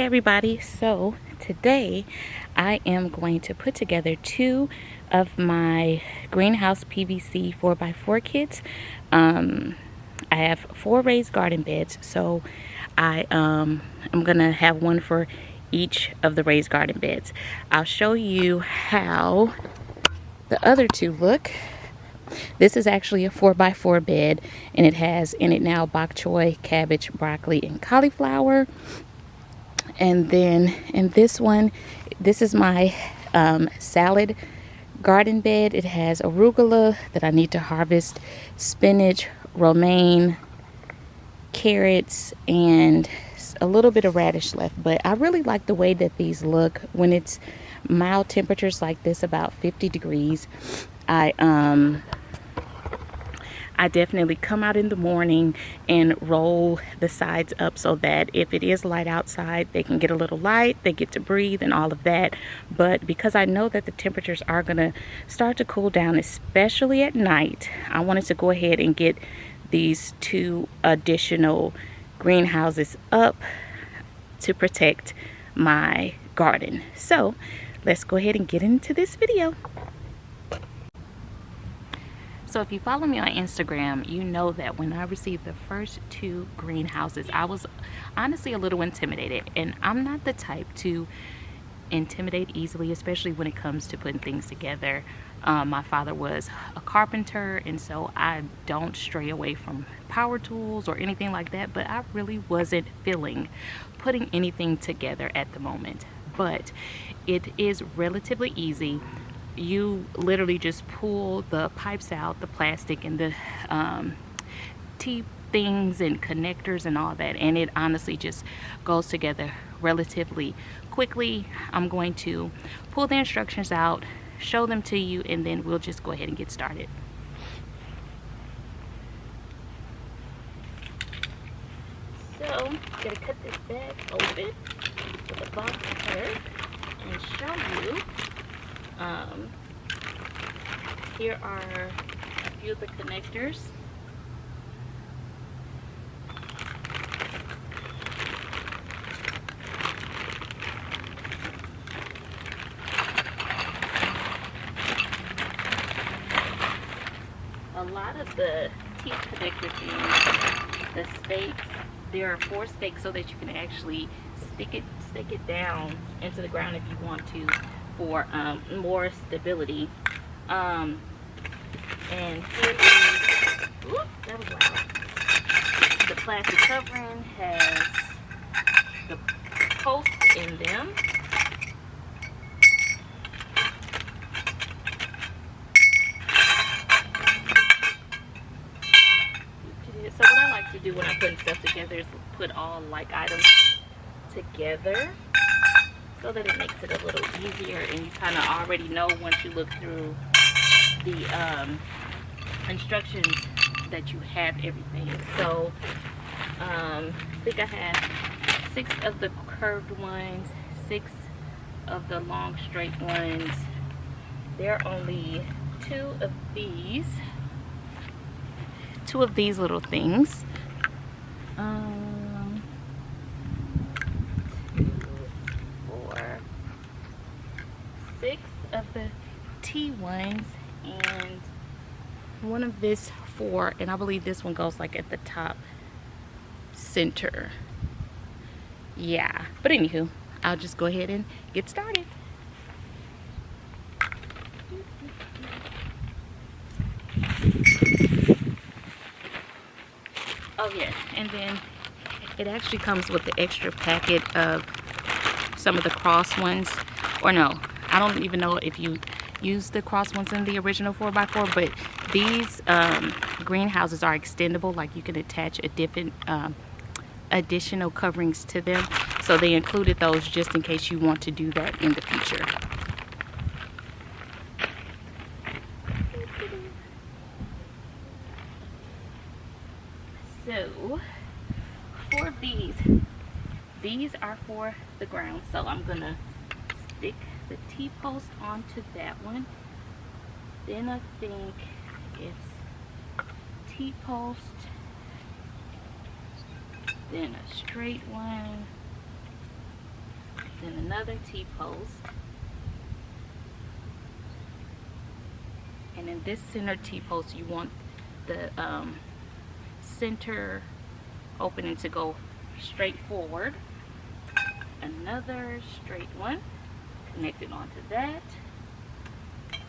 Hey everybody, so today I am going to put together two of my greenhouse PVC 4x4 kits. I have 4 raised garden beds, so I'm gonna have one for each of the raised garden beds. I'll show you how the other two look. This is actually a 4x4 bed, and it has in it now bok choy, cabbage, broccoli, and cauliflower. And then in this one, this is my salad garden bed. It has arugula that I need to harvest, spinach, romaine, carrots, and a little bit of radish left. But I really like the way that these look when it's mild temperatures like this, about 50 degrees. I definitely come out in the morning and roll the sides up so that if it is light outside, they can get a little light, they get to breathe and all of that. But because I know that the temperatures are gonna start to cool down, especially at night, I wanted to go ahead and get these 2 additional greenhouses up to protect my garden. So let's go ahead and get into this video. So if you follow me on Instagram, you know that when I received the first 2 greenhouses, I was honestly a little intimidated. And I'm not the type to intimidate easily, especially when it comes to putting things together. My father was a carpenter, and so I don't stray away from power tools or anything like that. But I really wasn't feeling putting anything together at the moment. But it is relatively easy. You literally just pull the pipes out, the plastic and the T things and connectors and all that, and it honestly just goes together relatively quickly. I'm going to pull the instructions out, show them to you, and then we'll just go ahead and get started. So I'm gonna cut this bag open with a box cutter and show you. Here are a few of the connectors. A lot of the teeth connector things, the stakes, there are 4 stakes so that you can actually stick it down into the ground if you want to, for more stability. And here is, ooh, that was loud. The plastic covering has the posts in them. So what I like to do when I'm putting stuff together is put all like items together so that it makes it a little easier, and you kind of already know once you look through the instructions that you have everything. So I think I have 6 of the curved ones, 6 of the long straight ones. There are only 2 of these little things. 6 of the T ones, and one of this 4, and I believe this one goes like at the top center. Yeah, but anywho, I'll just go ahead and get started. Oh yeah, and then it actually comes with the extra packet of some of the cross ones, or no, I don't even know if you use the cross ones in the original 4x4, but these greenhouses are extendable. Like you can attach a different additional coverings to them, so they included those just in case you want to do that in the future. So for these are for the ground, so I'm gonna stick the T-post onto that one. Then I think it's T-post, then a straight one, Then another T-post. And in this center T-post, you want the center opening to go straight forward. Another straight one connected onto that.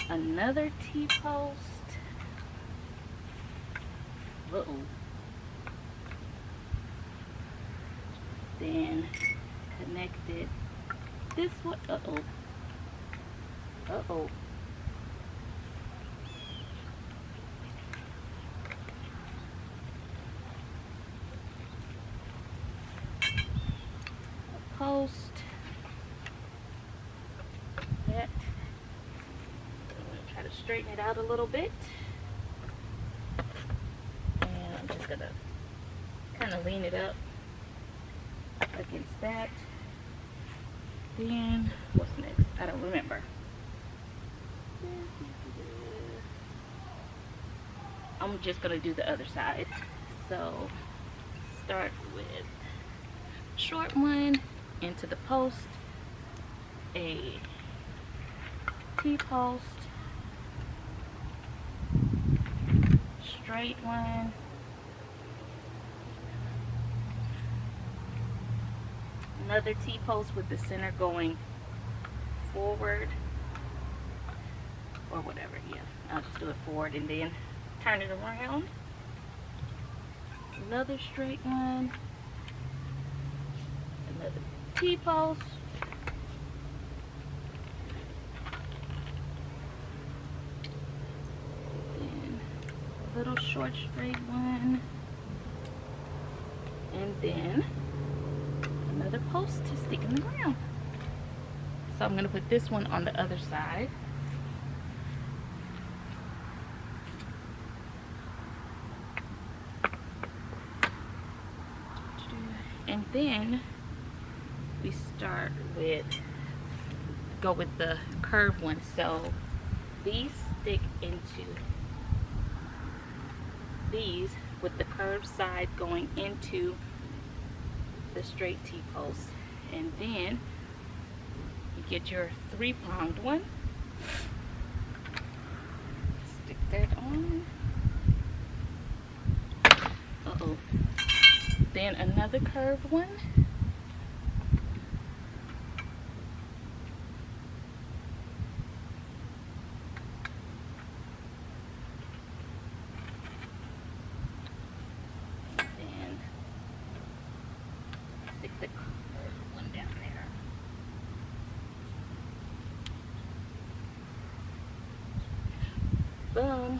Another T-post. Uh-oh. Then connected this one. Uh-oh. Uh-oh. Post that. I'm going to try to straighten it out a little bit. And I'm just going to kind of lean it up against that. Then, what's next? I don't remember. I'm just going to do the other side. So, start with short one into the post, a T-post, straight one, another T-post with the center going forward, or whatever. Yeah, I'll just do it forward and then turn it around. Another straight one, another T-post, then a little short straight one, and then another post to stick in the ground. So I'm going to put this one on the other side. And then we start with, go with the curved one. So these stick into these with the curved side going into the straight T-post. And then you get your 3-pronged one. Stick that on. Uh-oh. Then another curved one. Then stick the curved one down there. Boom.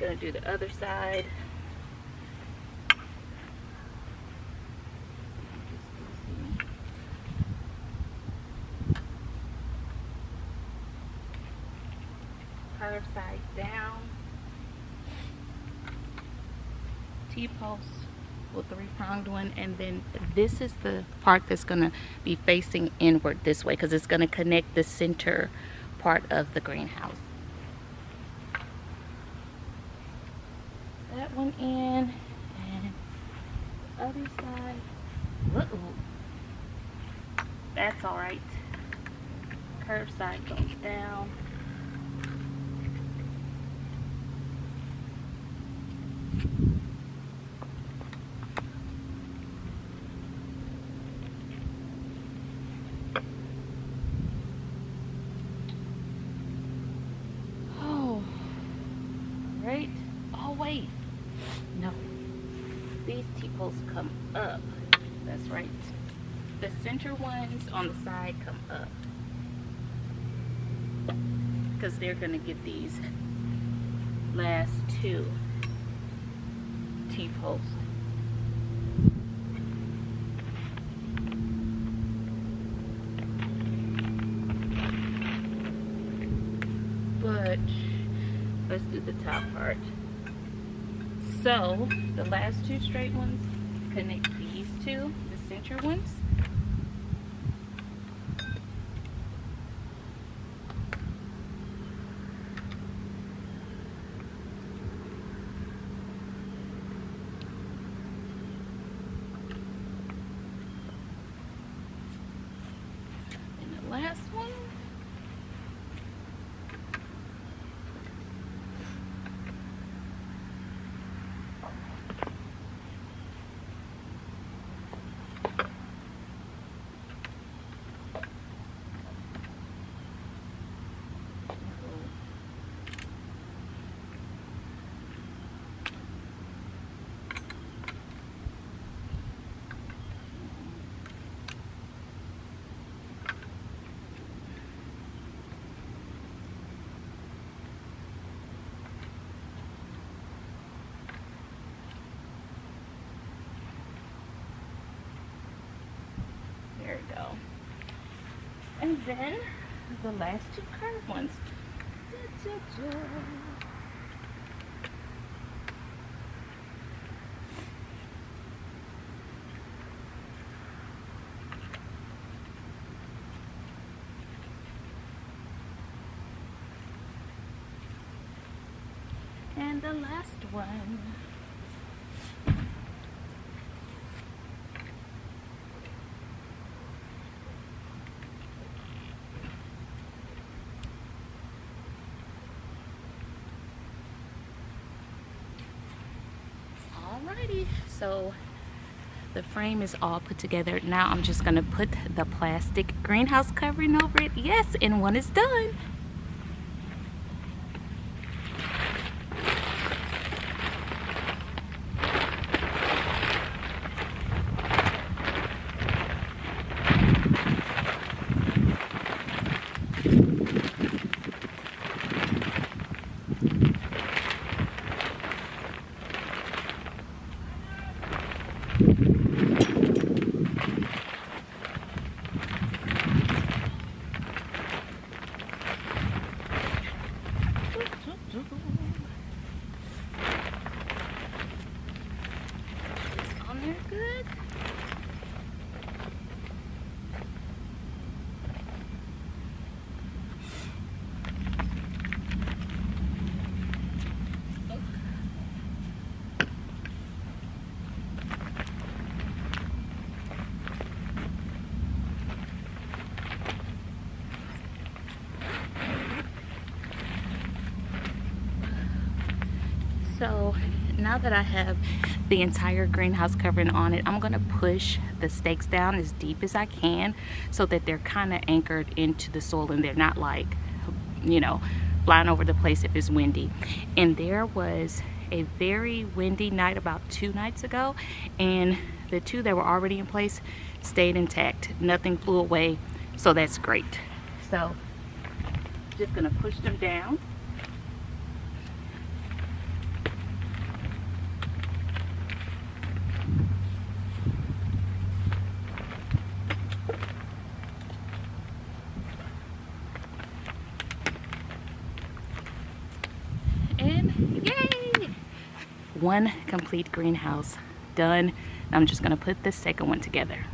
Gonna do the other side. Curve side down. T-post with 3-pronged one, and then this is the part that's gonna be facing inward this way because it's gonna connect the center part of the greenhouse. That one in, and the other side. Uh-oh. That's all right. Curve side goes down. Oh, right. Oh, wait. No, these T-posts come up. That's right. The center ones on the side come up because they're going to get these last 2 T-posts. But let's do the top part. So the last 2 straight ones connect these 2, the center ones. And then the last two curved ones. And the last one. Alrighty, so the frame is all put together. Now I'm just gonna put the plastic greenhouse covering over it. Yes, and one is done. On there good. So now that I have the entire greenhouse covering on it, I'm gonna push the stakes down as deep as I can so that they're kind of anchored into the soil and they're not like, you know, flying over the place if it's windy. And there was a very windy night about 2 nights ago, and the two that were already in place stayed intact. Nothing flew away, so that's great. So just gonna push them down. And yay! One complete greenhouse done. I'm just gonna put the second one together.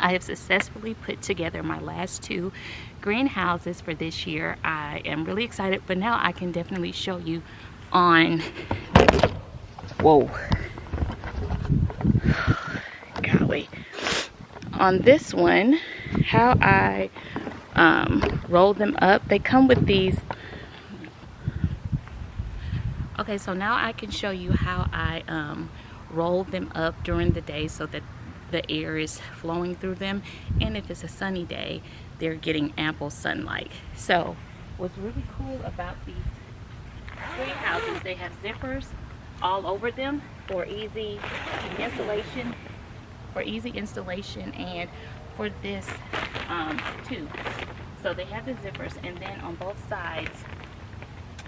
I have successfully put together my last 2 greenhouses for this year. I am really excited, but now I can definitely show you on, whoa, golly, on this one how I roll them up. They come with these. Okay, so now I can show you how I roll them up during the day so that the air is flowing through them, and if it's a sunny day, they're getting ample sunlight. So what's really cool about these greenhouses, they have zippers all over them for easy installation, and for this too. So they have the zippers, and then on both sides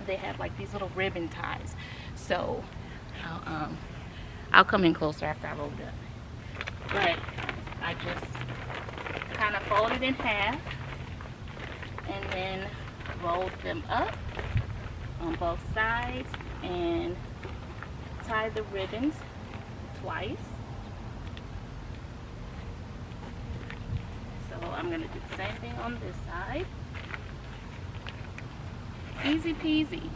they have like these little ribbon ties. So I'll come in closer after I roll it up. But I just kind of fold it in half and then roll them up on both sides and tie the ribbons twice. So I'm going to do the same thing on this side. Easy peasy.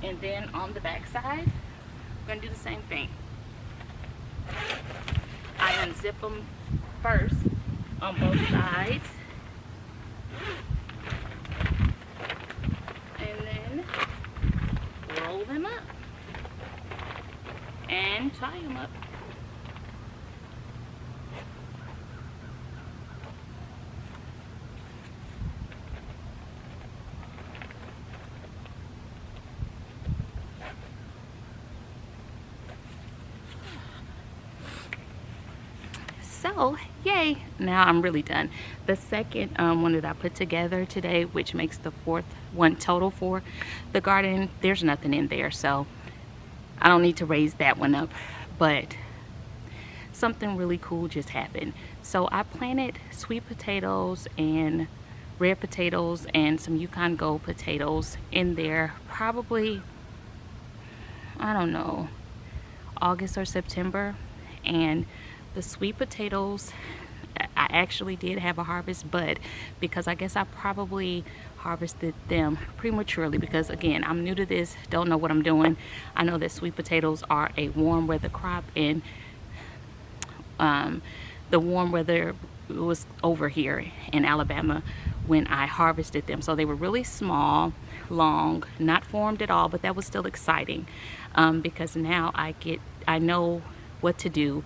And then on the back side, I'm going to do the same thing. I unzip them first on both sides, and then roll them up and tie them up. So yay, now I'm really done. The second one that I put together today, which makes the 4th one total for the garden, there's nothing in there, so I don't need to raise that one up. But something really cool just happened. So I planted sweet potatoes and red potatoes and some Yukon Gold potatoes in there probably, I don't know, August or September. And the sweet potatoes, I actually did have a harvest, but because I guess I probably harvested them prematurely, because again, I'm new to this, don't know what I'm doing. I know that sweet potatoes are a warm weather crop, and the warm weather was over here in Alabama when I harvested them. So they were really small, long, not formed at all, but that was still exciting because now I know what to do,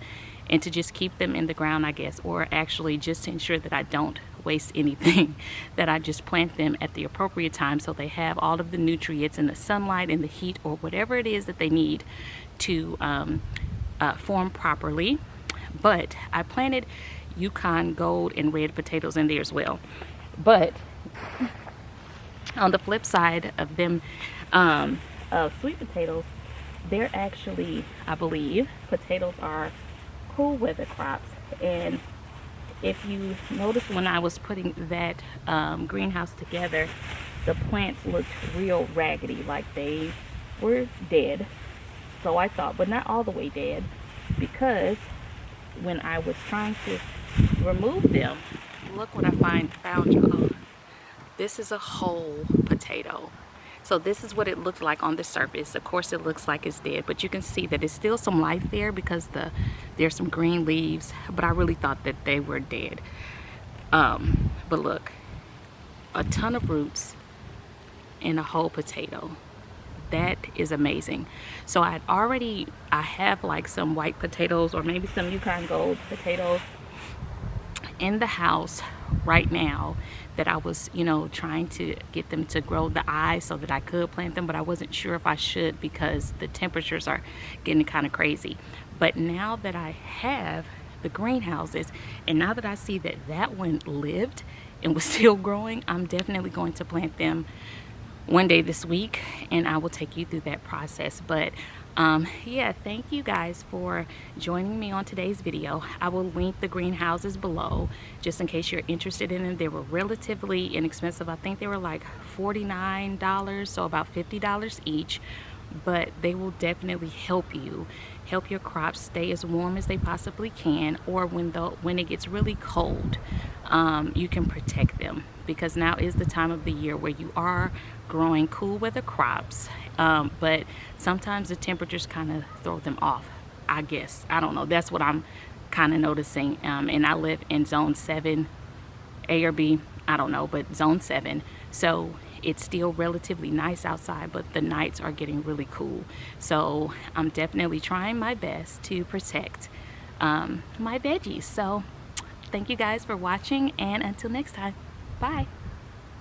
and to just keep them in the ground, I guess, or actually just to ensure that I don't waste anything, that I just plant them at the appropriate time so they have all of the nutrients and the sunlight and the heat or whatever it is that they need to form properly. But I planted Yukon Gold and red potatoes in there as well. But on the flip side of them, sweet potatoes, they're actually, I believe, potatoes are cool weather crops. And if you notice, when I was putting that greenhouse together, the plants looked real raggedy, like they were dead. So I thought, but not all the way dead, because when I was trying to remove them, look what I found, y'all. This is a whole potato. So this is what it looked like on the surface. Of course it looks like it's dead, but you can see that it's still some life there because there's some green leaves, but I really thought that they were dead. But look, a ton of roots in a whole potato. That is amazing. So I have like some white potatoes or maybe some Yukon Gold potatoes in the house right now that I was, trying to get them to grow the eyes so that I could plant them, but I wasn't sure if I should because the temperatures are getting kind of crazy. But now that I have the greenhouses, and now that I see that that one lived and was still growing, I'm definitely going to plant them one day this week, and I will take you through that process. But yeah, thank you guys for joining me on today's video. I will link the greenhouses below just in case you're interested in them. They were relatively inexpensive. I think they were like $49, so about $50 each. but they will definitely help your crops stay as warm as they possibly can, or when it gets really cold, you can protect them, because now is the time of the year where you are growing cool weather crops, but sometimes the temperatures kind of throw them off, I guess. I don't know, that's what I'm kind of noticing. And I live in zone 7, A or B, I don't know, but zone 7, so it's still relatively nice outside, but the nights are getting really cool. So I'm definitely trying my best to protect my veggies. So thank you guys for watching, and until next time, bye.